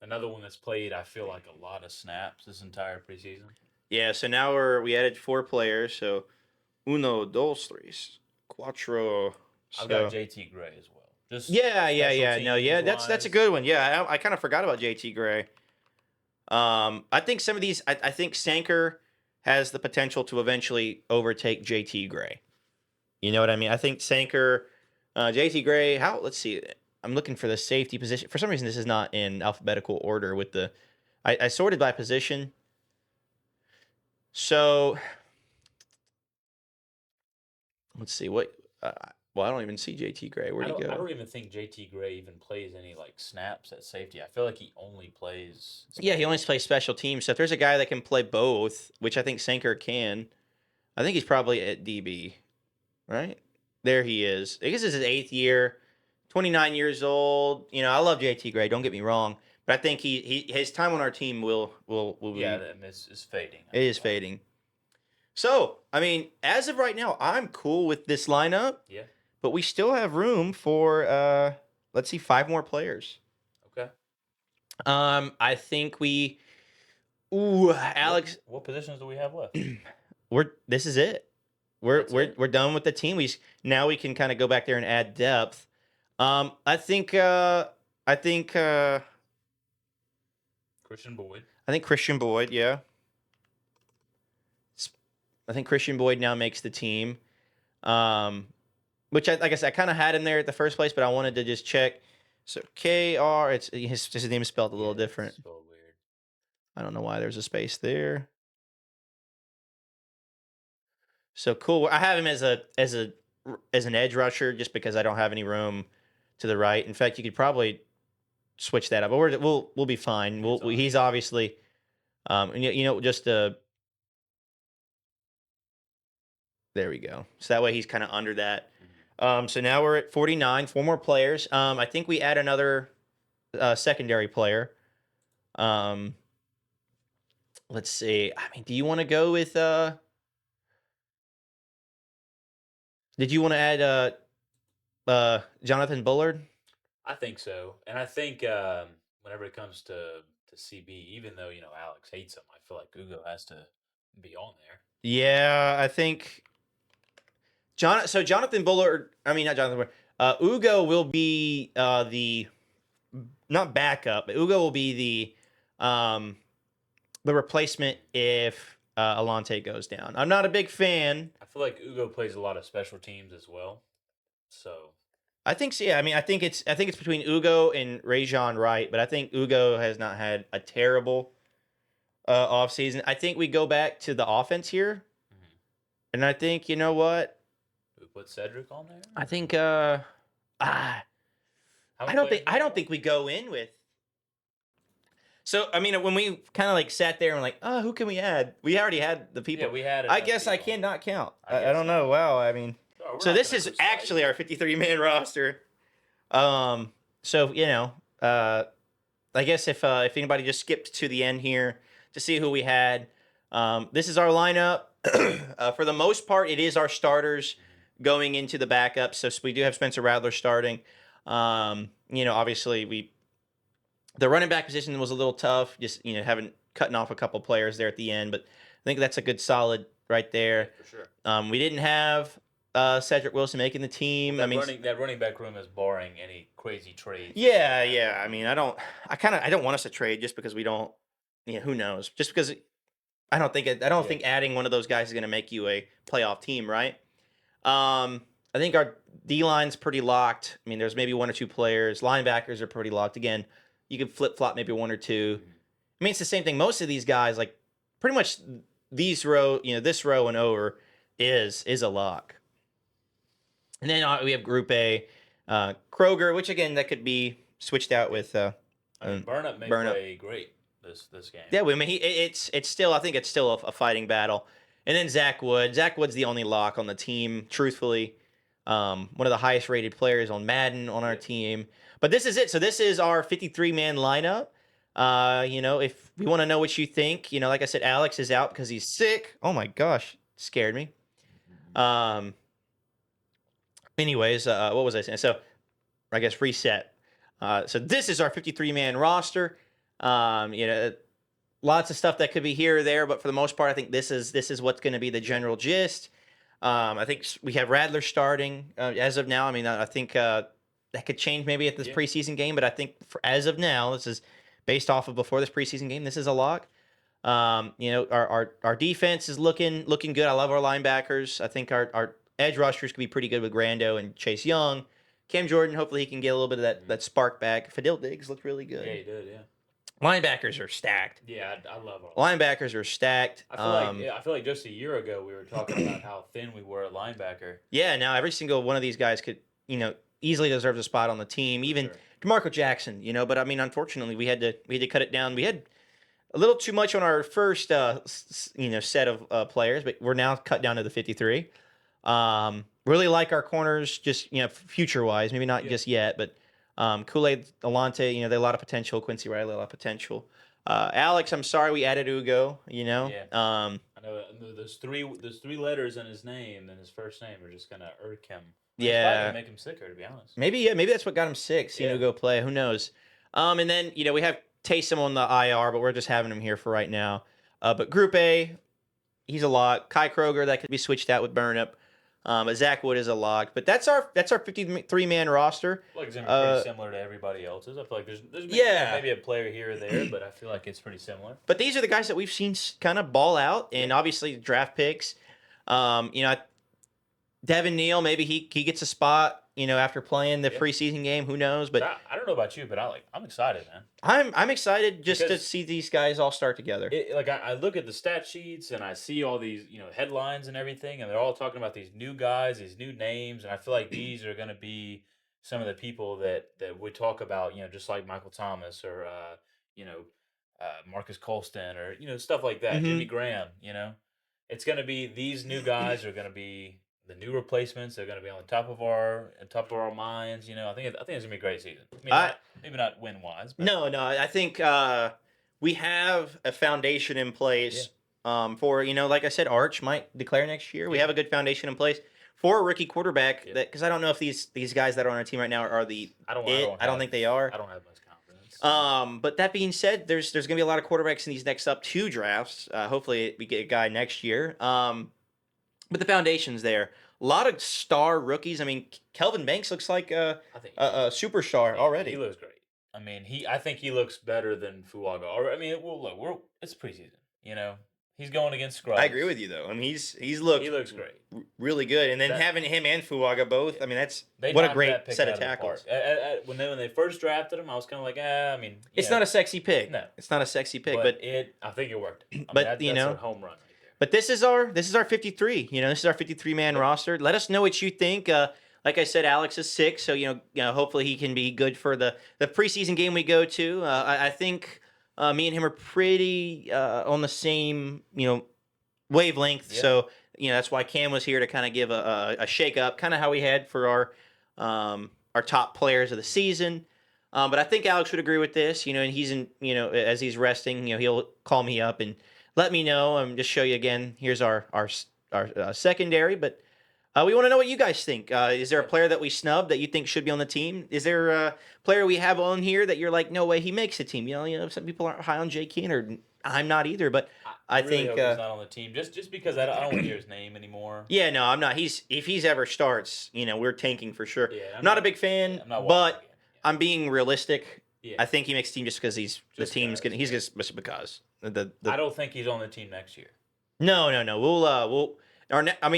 another one that's played. I feel like a lot of snaps this entire preseason. Yeah, so now we added 4 players. So uno, dos, tres, cuatro. I've got So JT Gray as well. Just yeah, yeah, special yeah. No, yeah, teams that's a wise. good one. Yeah, I kind of forgot about JT Gray. I think some of these. I think Sanker has the potential to eventually overtake JT Gray. You know what I mean? I think Sanker, JT Gray. How? Let's see. I'm looking for the safety position. For some reason, this is not in alphabetical order with the. I sorted by position. So let's see what. Well, I don't even see JT Gray. Where'd he I go? don't even think JT Gray even plays any like snaps at safety. I feel like he only plays Yeah, he special only teams. plays special teams. So if there's a guy that can play both, which I think Sanker can, I think he's probably at DB. Right there, he is. I guess it's his 8th year. 29 years old. I love JT Gray. Don't get me wrong, but I think his time on our team will Yeah, be and it's fading. I it feel is like. fading. So I mean, as of right now, I'm cool with this lineup, Yeah. but we still have room for let's see, 5 more players. Okay. I think we. Ooh, Alex, What positions do we have left? this is it. We're That's we're it. we're done with the team. Now we can kind of go back there and add depth. I think I think uh Christian Boyd. I think Christian Boyd, yeah. I think Christian Boyd now makes the team. Um which like I said, I kind of had him there at the first place, but I wanted to just check. So KR, it's his name is spelled a little Yeah, it's different. spelled weird. I don't know why there's a space there. So cool. I have him as an edge rusher just because I don't have any room to the right. In fact, you could probably switch that up, but we'll be fine. It's He's fine. obviously and just there we go. So that way he's kind of under that. Mhm. So now we're at 49, 4 more players. I think we add another secondary player. Um, let's see. I mean, do you want to go with? Did you want to add Jonathan Bullard? I think so, and I think whenever it comes to CB, even though Alex hates him, I feel like Ugo has to be on there. Yeah, I think Jonathan Bullard. I mean, not Jonathan Bullard. Ugo will be the not backup, but Ugo will be um, the replacement if Alante goes down. I'm not a big fan. I feel like Ugo plays a lot of special teams as well, so I think so. Yeah, I mean, I think it's between Ugo and Rajon Wright, but I think Ugo has not had a terrible offseason. I think we go back to the offense here, mhm. and I think you know what? We put Cedric on there. I think ah, How I many don't players think do I we don't have? think we go in with. So I mean, when we kind of like sat there and like, oh, who can we add? We already had the Yeah, people. we had I enough guess I people. cannot count. I I guess don't know. not. Wow. I mean, Oh, we're so not this gonna is crucify you. actually our 53-man roster. Um, so I guess if anybody just skipped to the end here to see who we had, this is our lineup. For the most part, it is our starters Mhm. going into the backup. So we do have Spencer Rattler starting. Obviously the running back position was a little tough, just having cutting off a couple players there at the end, but I think that's a good solid right Yeah, there. for sure. We didn't have Cedric Wilson making the Well, team. I that mean, running back room is barring any crazy trades that yeah, happen. yeah. I mean, I don't want us to trade just because we don't. Who knows? Just because I don't Yeah. think adding one of those guys is going to make you a playoff team, right? I think our D line's pretty locked. I mean, there's maybe one or two players. Linebackers are pretty locked. Again, you can flip flop maybe one or two. Mhm. I mean, it's the same thing. Most of these guys, like pretty much this row and over is a lock. And then we have Group A, Kroger, which again that could be switched out with I mean, Burnup may Burnham. play great this game. Yeah, I mean, it's still I think it's still a fighting battle. And then Zach Wood. Zach Wood's the only lock on the team. Truthfully, one of the highest rated players on Madden on our Yeah. team. But this is it. So this is our 53-man lineup. If we want to know what you think, like I said, Alex is out because he's sick. Oh my gosh, scared me. Um. Anyways, what was I saying? So I guess reset. So this is our 53-man roster. Lots of stuff that could be here or there, but for the most part, I think this is what's going to be the general gist. I think we have Radler starting as of now. I mean, I think that could change maybe at this Yeah. preseason game, but I think as of now, this is based off of before this preseason game. This is a lock. Our defense is looking good. I love our linebackers. I think our edge rushers could be pretty good with Grando and Chase Young. Cam Jordan, hopefully he can get a little bit of that spark back. Fadil Diggs looked really good. Yeah, he did. Yeah. Linebackers are stacked. Yeah, I love our. Linebackers are stacked. I feel like just a year ago we were talking about how thin we were at linebacker. Yeah, now every single one of these guys could, easily deserves a spot on the team. Even Sure. DeMarco Jackson, but I mean, unfortunately, we had to cut it down. We had a little too much on our first, set of players, but we're now cut down to the 53. Really like our corners, just future wise, maybe not Yeah. just yet, but Kool-Aid, Alante, they have a lot of potential. Quincy Riley, a lot of potential. Alex, I'm sorry we added Ugo. Yeah. I know those three letters in his name and his first name are just gonna irk him. It's probably Yeah, gonna make him sicker, to be honest. maybe that's what got him sick. Seeing Yeah. Ugo play, who knows? And then we have Taysom on the IR, but we're just having him here for right now. But Group A, he's a lock. Kai Kroger, that could be switched out with Burnip. But Zach Wood is a lock. But that's our 53-man roster. I feel like it's gonna be pretty similar to everybody else's. I feel like there's Yeah. maybe a player here or there, but I feel like it's pretty similar. But these are the guys that we've seen kind of ball out, and obviously draft picks. Devin Neal, maybe he gets a spot. After playing the Yeah. preseason game, who knows? But I don't know about you, but I'm excited, man. I'm excited just to Because see these guys all start together. I look at the stat sheets and I see all these headlines and everything, and they're all talking about these new guys, these new names, and I feel like these are going to be some of the people that we talk about, just like Michael Thomas or Marcus Colston or stuff like that, Jimmy Mhm. Graham. It's going to be these new guys are going to be the new replacements. They're going to be on top of our minds. I think it's going to be a great season. I mean, I maybe not win wise, but No, I think we have a foundation in yeah, place for like I said, Arch might declare next year. We yeah. have a good foundation in place for a rookie quarterback, Yeah. that because I don't know if these guys that are on our team right now are the I don't. I don't think they are. I don't have much confidence. But that being said, there's gonna be a lot of quarterbacks in these next up 2 drafts. Hopefully we get a guy next year. But the foundation's there. A lot of star rookies. I mean, Kelvin Banks looks like I think a superstar he already. looks great. I mean, I think he looks better than Fuaga. Or I mean, well, look, it's preseason. You know, he's going against Scrubs. I agree with you though. I mean, he's looked He looks great. really good, and then That- having him and Fuaga both. I mean, that's They what a knocked great that pick set out of the tackles. park. When they first drafted him, I was kind of like, I mean, It's not a sexy pick. No. It's not a sexy pick, but but I think it worked. I mean, but, that's you know, a home run right there. But this is our 53. You know, this is our 53-man roster. Let us know what you think. Like I said, Alex is sick, so you know, hopefully he can be good for the preseason game we go to. I think me and him are pretty on the same wavelength. Yeah. So that's why Cam was here to kind of give a shake up, kind of how we had for our top players of the season. But I think Alex would agree with this. And he's as he's resting, he'll call me up and let me know. Just show you again. Here's our secondary, but we want to know what you guys think. Is there a player that we snubbed that you think should be on the team? Is there a player we have on here that you're like, no way he makes the team? Some people aren't high on Jay Keener. I'm not either, but I really think hope he's not on the team just because I don't want to hear his name anymore. yeah, no, I'm not. If he's ever starts, we're tanking for sure. Yeah, I'm not a big fan, I'm not watching but the game. I'm being realistic. Yeah. I think he makes the team just because the Just team's because, gonna. He's just because the I don't think he's on the team next year. No. We'll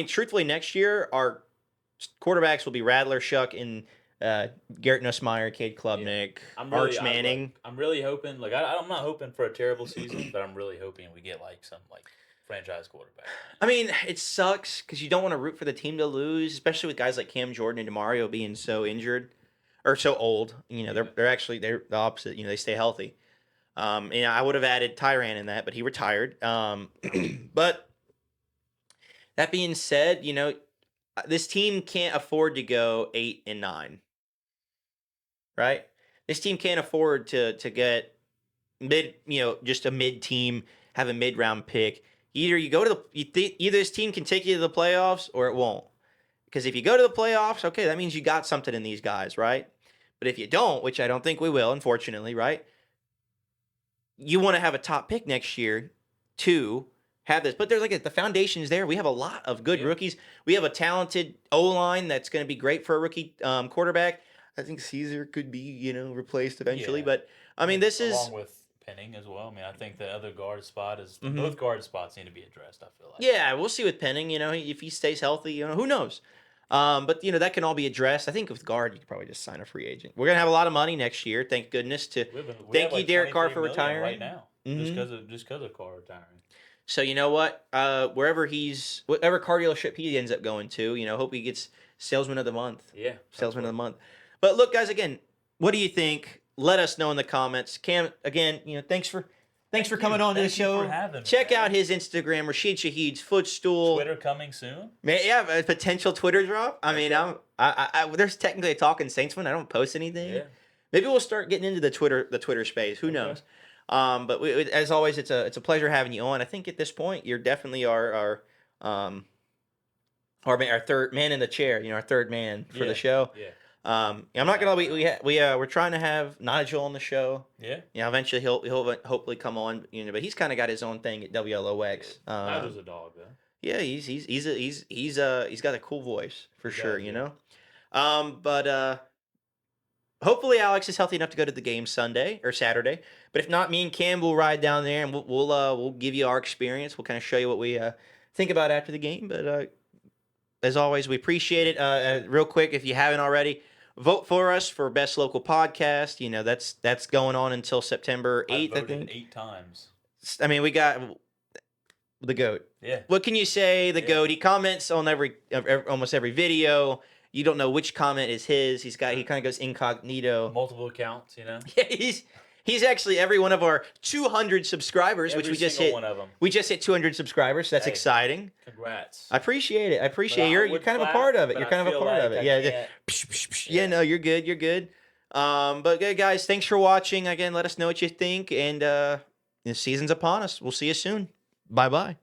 truthfully, next year our quarterbacks will be Radler, Shuck, and Garrett Nussmeier, Cade Klubnik, Arch Manning. I'm really hoping. I'm not hoping for a terrible season, but I'm really hoping we get some franchise quarterback. I mean, it sucks because you don't want to root for the team to lose, especially with guys like Cam Jordan and DeMario being so injured or so old. They're the opposite. They stay healthy. I would have added Tyrann in that, but he retired. But that being said, this team can't afford to go 8-9. Right? This team can't afford to get just a mid team, have a mid round pick. Either you go to either this team can take you to the playoffs or it won't. Because if you go to the playoffs, okay, that means you got something in these guys, right? But if you don't, which I don't think we will, unfortunately, right? You want to have a top pick next year to have this. But there's the foundation's there. We have a lot of good rookies. We have a talented O-line that's going to be great for a rookie quarterback. I think Caesar could be, replaced eventually. Yeah. But, I mean, this is... Along with Penning as well. I mean, I think the other guard spot is... Both guard spots need to be addressed, I feel like. Yeah, we'll see with Penning. If he stays healthy, who knows? But, that can all be addressed. I think with guard, you could probably just sign a free agent. We're going to have a lot of money next year. Thank goodness. Thank you, Derek Carr, for retiring. Right now. Just because of Carr retiring. So, you know what? Whatever car dealership he ends up going to, hope he gets Salesman of the Month. Yeah. Salesman of the Month. But look, guys, again, what do you think? Let us know in the comments. Cam, again, thanks for coming on to the show. Thank you for having me, Check man. out his Instagram, Rashid Shahid's Footstool. Twitter coming soon. Yeah, a potential Twitter drop. I mean, there's technically a Talking Saints one. I don't post anything. Yeah. Maybe we'll start getting into the Twitter space. Who knows? But as always, it's a pleasure having you on. I think at this point, you're definitely our third man in the chair. Our third man for the show. Yeah. I'm not gonna. We're trying to have Nigel on the show. Yeah. Eventually he'll hopefully come on. But he's kind of got his own thing at WLOX. Nigel's a dog though. Yeah, he's got a cool voice for sure. Yeah. But hopefully Alex is healthy enough to go to the game Sunday or Saturday. But if not, me and Cam will ride down there and we'll give you our experience. We'll kind of show you what we think about after the game. But as always, we appreciate it. Real quick, if you haven't already, vote for us for best local podcast. That's going on until September 8th. I think 8 times. I mean, we got the GOAT. Yeah. What can you say? The GOAT. He comments on almost every video. You don't know which comment is his. He kind of goes incognito. Multiple accounts, Yeah, he's actually every one of our 200 subscribers, which we just hit. One of them. We just hit 200 subscribers. So that's exciting. Congrats. I appreciate it. But you're kind of a part of it. You're kind of a part of it. Yeah. Yeah. No, you're good. You're good. But good guys, thanks for watching. Again, let us know what you think. And the season's upon us. We'll see you soon. Bye-bye.